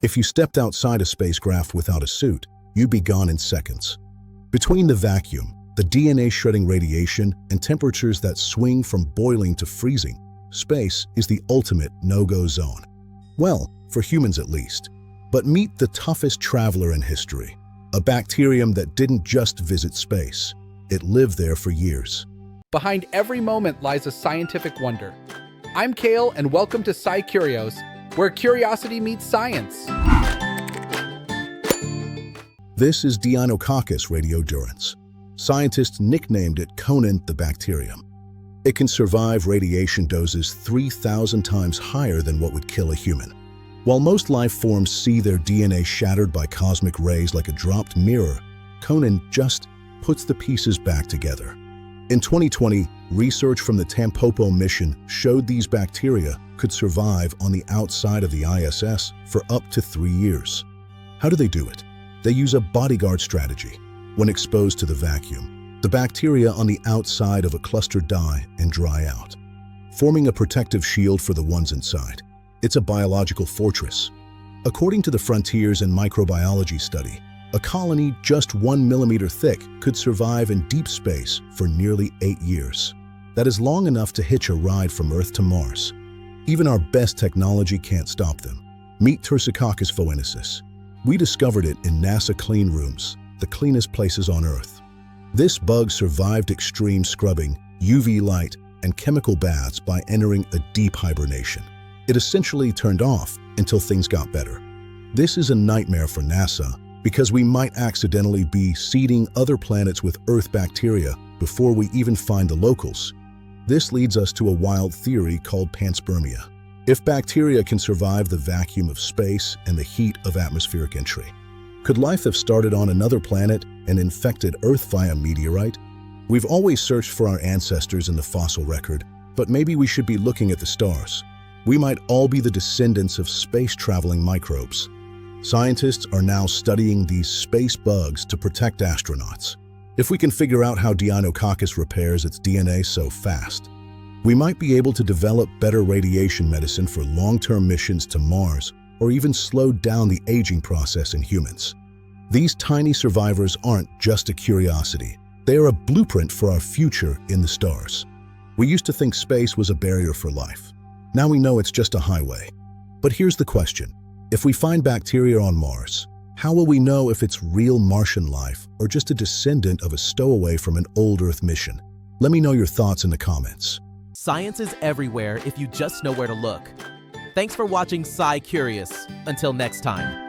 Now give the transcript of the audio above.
If you stepped outside a spacecraft without a suit, you'd be gone in seconds. Between the vacuum, the DNA-shredding radiation, and temperatures that swing from boiling to freezing, space is the ultimate no-go zone. Well, for humans at least. But meet the toughest traveler in history, a bacterium that didn't just visit space. It lived there for years. Behind every moment lies a scientific wonder. I'm Kale, and welcome to SciCurios, where curiosity meets science. This is Deinococcus radiodurans. Scientists nicknamed it Conan the Bacterium. It can survive radiation doses 3,000 times higher than what would kill a human. While most life forms see their DNA shattered by cosmic rays like a dropped mirror, Conan just puts the pieces back together. In 2020, research from the Tanpopo mission showed these bacteria could survive on the outside of the ISS for up to 3 years. How do they do it? They use a bodyguard strategy. When exposed to the vacuum, the bacteria on the outside of a cluster die and dry out, forming a protective shield for the ones inside. It's a biological fortress. According to the Frontiers in Microbiology study, a colony just 1 millimeter thick could survive in deep space for nearly 8 years. That is long enough to hitch a ride from Earth to Mars. Even our best technology can't stop them. Meet Deinococcus phoensis. We discovered it in NASA clean rooms, the cleanest places on Earth. This bug survived extreme scrubbing, UV light, and chemical baths by entering a deep hibernation. It essentially turned off until things got better. This is a nightmare for NASA because we might accidentally be seeding other planets with Earth bacteria before we even find the locals. This leads us to a wild theory called Panspermia. If bacteria can survive the vacuum of space and the heat of atmospheric entry, could life have started on another planet and infected Earth via meteorite? We've always searched for our ancestors in the fossil record, but maybe we should be looking at the stars. We might all be the descendants of space-traveling microbes. Scientists are now studying these space bugs to protect astronauts. If we can figure out how Deinococcus repairs its DNA so fast, we might be able to develop better radiation medicine for long-term missions to Mars or even slow down the aging process in humans. These tiny survivors aren't just a curiosity. They are a blueprint for our future in the stars. We used to think space was a barrier for life. Now we know it's just a highway. But here's the question. If we find bacteria on Mars, how will we know if it's real Martian life or just a descendant of a stowaway from an old Earth mission? Let me know your thoughts in the comments. Science is everywhere if you just know where to look. Thanks for watching SciCurious. Until next time.